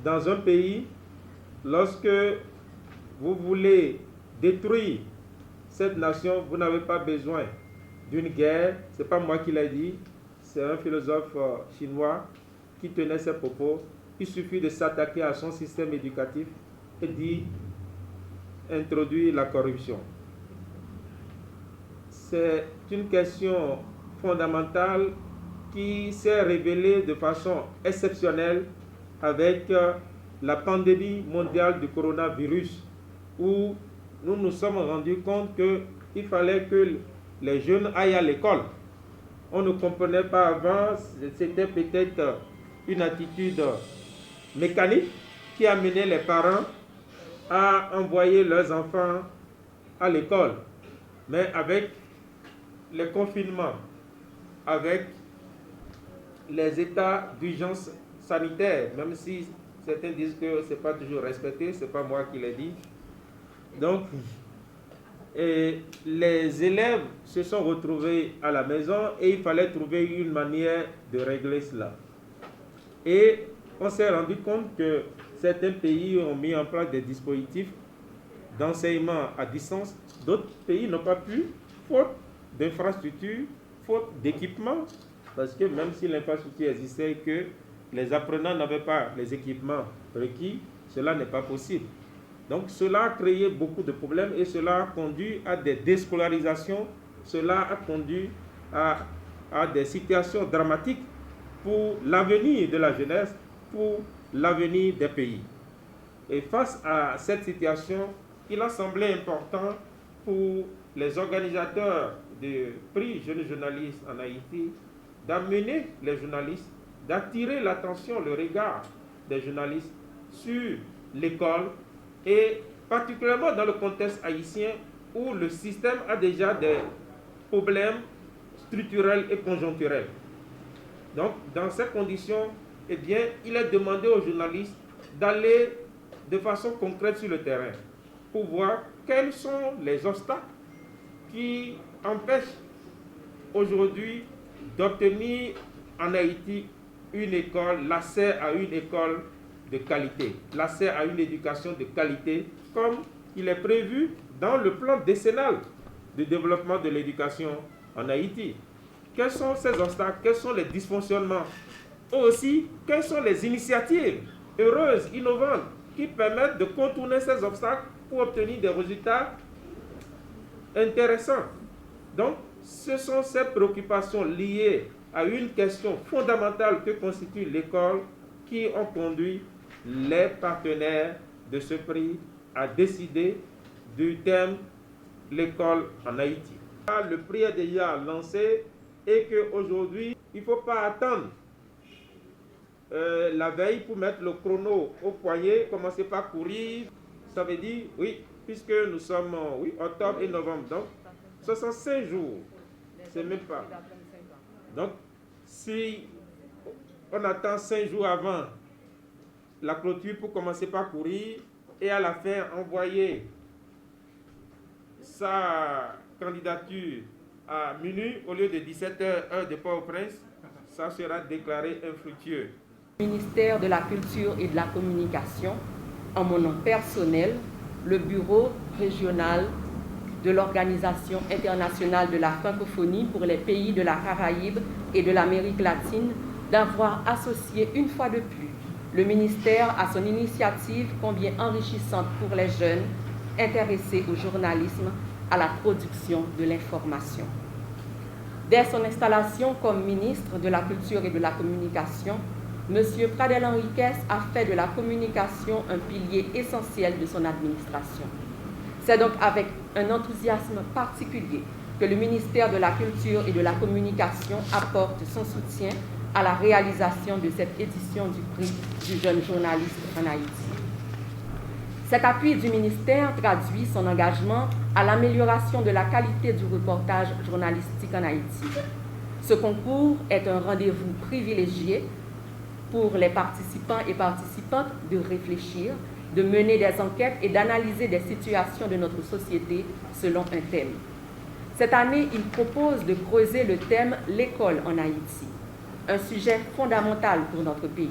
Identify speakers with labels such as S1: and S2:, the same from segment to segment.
S1: Dans un pays, lorsque vous voulez détruire cette nation, vous n'avez pas besoin d'une guerre. Ce n'est pas moi qui l'ai dit, c'est un philosophe chinois qui tenait ces propos. Il suffit de s'attaquer à son système éducatif et d'y introduire la corruption. C'est une question fondamentale qui s'est révélée de façon exceptionnelle avec la pandémie mondiale du coronavirus, où nous nous sommes rendus compte qu'il fallait que les jeunes aillent à l'école. On ne comprenait pas avant, c'était peut-être une attitude mécanique qui amenait les parents à envoyer leurs enfants à l'école. Mais avec les confinements, avec les états d'urgence sanitaire, même si certains disent que ce n'est pas toujours respecté, ce n'est pas moi qui l'ai dit. Donc, les élèves se sont retrouvés à la maison et il fallait trouver une manière de régler cela. Et on s'est rendu compte que certains pays ont mis en place des dispositifs d'enseignement à distance. D'autres pays n'ont pas pu, faute d'infrastructures, faute d'équipements, parce que même si l'infrastructure existait et que les apprenants n'avaient pas les équipements requis, cela n'est pas possible. Donc cela a créé beaucoup de problèmes et cela a conduit à des déscolarisations, cela a conduit à des situations dramatiques pour l'avenir de la jeunesse, pour l'avenir des pays. Et face à cette situation, il a semblé important pour les organisateurs du prix Jeunes Journalistes en Haïti d'amener les journalistes, d'attirer l'attention, le regard des journalistes sur l'école et particulièrement dans le contexte haïtien où le système a déjà des problèmes structurels et conjoncturels. Donc, dans ces conditions, eh bien, il est demandé aux journalistes d'aller de façon concrète sur le terrain pour voir quels sont les obstacles qui empêchent aujourd'hui d'obtenir en Haïti une école, l'accès à une école de qualité, l'accès à une éducation de qualité, comme il est prévu dans le plan décennal de développement de l'éducation en Haïti. Quels sont ces obstacles? Quels sont les dysfonctionnements? Aussi, quelles sont les initiatives heureuses, innovantes, qui permettent de contourner ces obstacles pour obtenir des résultats intéressants? Donc, ce sont ces préoccupations liées à une question fondamentale que constitue l'école qui ont conduit les partenaires de ce prix à décider du thème « L'école en Haïti ». Le prix est déjà lancé et qu'aujourd'hui, il ne faut pas attendre la veille pour mettre le chrono au poignet, commencer par courir. Ça veut dire, oui, puisque nous sommes octobre et novembre, donc 65 jours, c'est même pas. Donc, si on attend 5 jours avant la clôture pour commencer par courir et à la fin envoyer sa candidature à minuit au lieu de 17h heure de Port-au-Prince, ça sera déclaré infructueux.
S2: Ministère de la Culture et de la Communication, en mon nom personnel, le Bureau régional de l'Organisation internationale de la francophonie pour les pays de la Caraïbe et de l'Amérique latine, d'avoir associé une fois de plus le ministère à son initiative combien enrichissante pour les jeunes intéressés au journalisme, à la production de l'information. Dès son installation comme ministre de la Culture et de la Communication, M. Pradel Henriquez a fait de la communication un pilier essentiel de son administration. C'est donc avec un enthousiasme particulier que le ministère de la Culture et de la Communication apporte son soutien à la réalisation de cette édition du prix du jeune journaliste en Haïti. Cet appui du ministère traduit son engagement à l'amélioration de la qualité du reportage journalistique en Haïti. Ce concours est un rendez-vous privilégié pour les participants et participantes de réfléchir, de mener des enquêtes et d'analyser des situations de notre société selon un thème. Cette année, il propose de creuser le thème « L'école en Haïti », un sujet fondamental pour notre pays.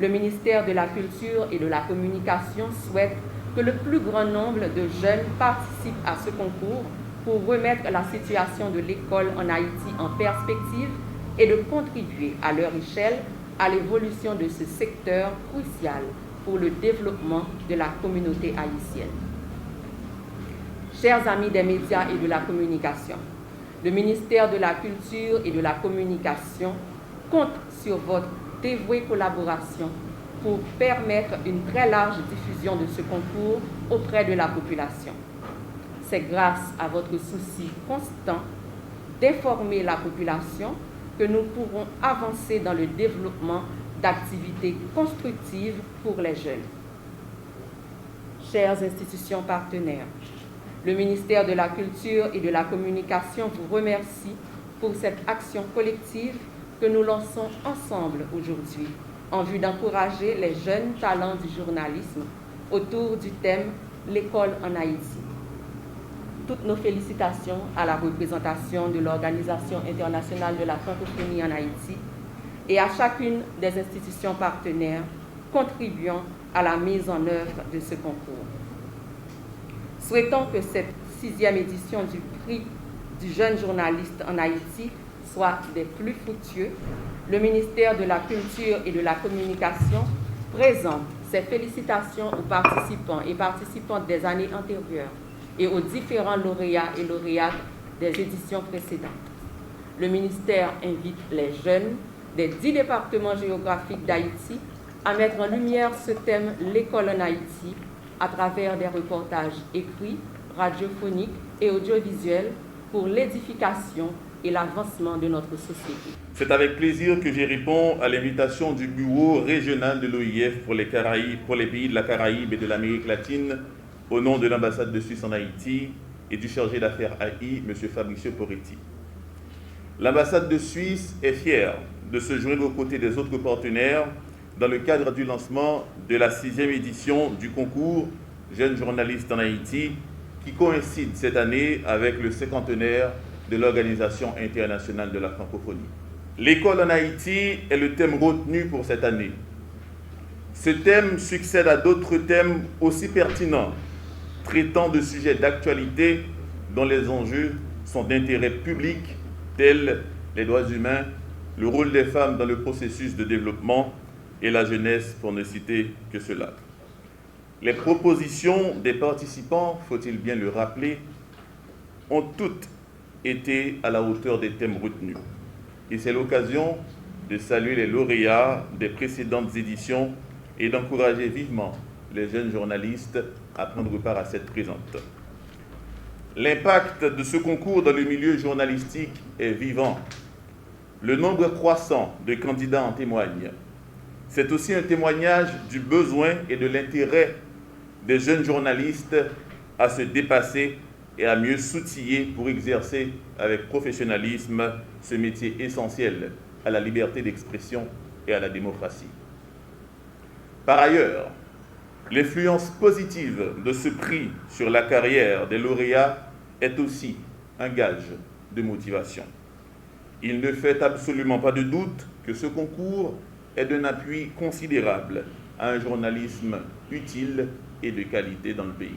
S2: Le ministère de la Culture et de la Communication souhaite que le plus grand nombre de jeunes participent à ce concours pour remettre la situation de l'école en Haïti en perspective et de contribuer à leur échelle à l'évolution de ce secteur crucial pour le développement de la communauté haïtienne. Chers amis des médias et de la communication, le ministère de la Culture et de la Communication compte sur votre dévouée collaboration pour permettre une très large diffusion de ce concours auprès de la population. C'est grâce à votre souci constant d'informer la population que nous pourrons avancer dans le développement d'activités constructives pour les jeunes. Chères institutions partenaires, le ministère de la Culture et de la Communication vous remercie pour cette action collective que nous lançons ensemble aujourd'hui en vue d'encourager les jeunes talents du journalisme autour du thème « L'école en Haïti ». Toutes nos félicitations à la représentation de l'Organisation internationale de la francophonie en Haïti et à chacune des institutions partenaires contribuant à la mise en œuvre de ce concours. Souhaitons que cette 6e édition du prix du jeune journaliste en Haïti soit des plus fructueux. Le ministère de la Culture et de la Communication présente ses félicitations aux participants et participantes des années antérieures et aux différents lauréats et lauréates des éditions précédentes. Le ministère invite les jeunes des 10 départements géographiques d'Haïti à mettre en lumière ce thème « L'école en Haïti » à travers des reportages écrits, radiophoniques et audiovisuels pour l'édification et l'avancement de notre société.
S3: C'est avec plaisir que j'y réponds à l'invitation du bureau régional de l'OIF pour les pays de la Caraïbe et de l'Amérique latine, au nom de l'ambassade de Suisse en Haïti et du chargé d'affaires AI, M. Fabricio Poretti. L'ambassade de Suisse est fière de se joindre aux côtés des autres partenaires dans le cadre du lancement de la 6e édition du concours Jeunes journalistes en Haïti, qui coïncide cette année avec le 50aire de l'Organisation internationale de la francophonie. L'école en Haïti est le thème retenu pour cette année. Ce thème succède à d'autres thèmes aussi pertinents, traitant de sujets d'actualité dont les enjeux sont d'intérêt public, tels les droits humains, le rôle des femmes dans le processus de développement et la jeunesse, pour ne citer que cela. Les propositions des participants, faut-il bien le rappeler, ont toutes été à la hauteur des thèmes retenus. Et c'est l'occasion de saluer les lauréats des précédentes éditions et d'encourager vivement les jeunes journalistes à prendre part à cette présente. L'impact de ce concours dans le milieu journalistique est vivant. Le nombre croissant de candidats en témoigne. C'est aussi un témoignage du besoin et de l'intérêt des jeunes journalistes à se dépasser et à mieux s'outiller pour exercer avec professionnalisme ce métier essentiel à la liberté d'expression et à la démocratie. Par ailleurs, l'influence positive de ce prix sur la carrière des lauréats est aussi un gage de motivation. Il ne fait absolument pas de doute que ce concours est d'un appui considérable à un journalisme utile et de qualité dans le pays.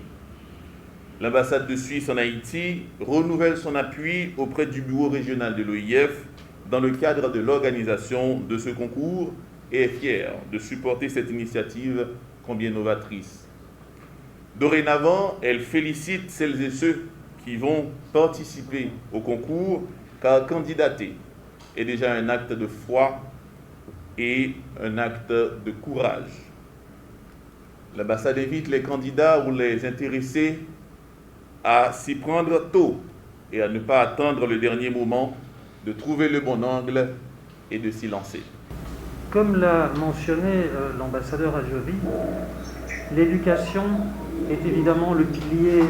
S3: L'ambassade de Suisse en Haïti renouvelle son appui auprès du bureau régional de l'OIF dans le cadre de l'organisation de ce concours et est fière de supporter cette initiative combien novatrice. Dorénavant, elle félicite celles et ceux qui vont participer au concours, car candidater est déjà un acte de foi et un acte de courage. L'ambassade invite les candidats ou les intéressés à s'y prendre tôt et à ne pas attendre le dernier moment, de trouver le bon angle et de s'y lancer.
S4: Comme l'a mentionné l'ambassadeur Ajovi, l'éducation est évidemment le pilier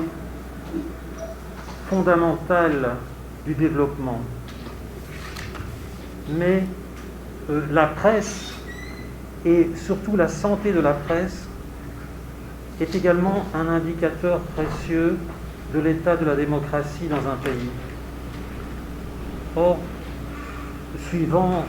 S4: fondamental du développement. Mais la presse, et surtout la santé de la presse, est également un indicateur précieux de l'état de la démocratie dans un pays. Or, suivant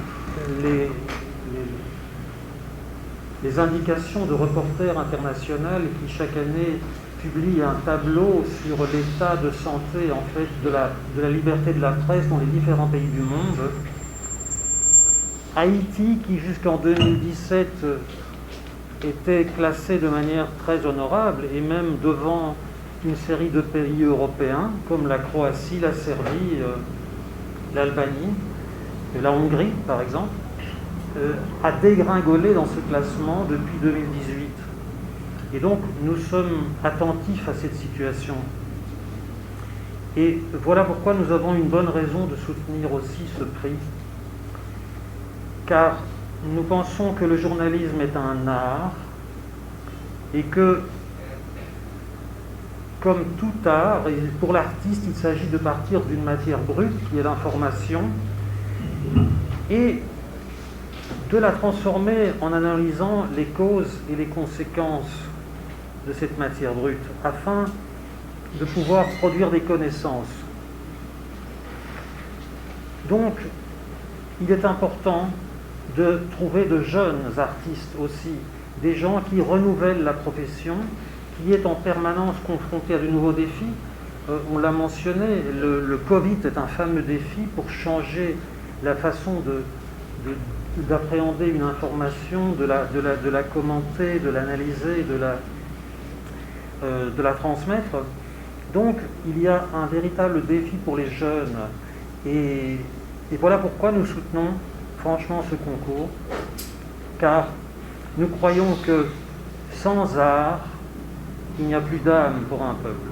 S4: les indications de Reporters International qui chaque année publie un tableau sur l'état de santé en fait, de la liberté de la presse dans les différents pays du monde. Haïti, qui jusqu'en 2017 était classé de manière très honorable et même devant une série de pays européens comme la Croatie, la Serbie, l'Albanie, la Hongrie par exemple, a dégringolé dans ce classement depuis 2018. Et donc nous sommes attentifs à cette situation. Et voilà pourquoi nous avons une bonne raison de soutenir aussi ce prix. Car nous pensons que le journalisme est un art et que, comme tout art, et pour l'artiste, il s'agit de partir d'une matière brute qui est l'information et de la transformer en analysant les causes et les conséquences de cette matière brute afin de pouvoir produire des connaissances. Donc, il est important de trouver de jeunes artistes aussi, des gens qui renouvellent la profession, qui est en permanence confronté à de nouveaux défis. On l'a mentionné, le Covid est un fameux défi pour changer la façon d'appréhender une information, de la commenter, de l'analyser, de la transmettre. Donc il y a un véritable défi pour les jeunes et voilà pourquoi nous soutenons franchement ce concours, car nous croyons que sans art, il n'y a plus d'âme pour un peuple.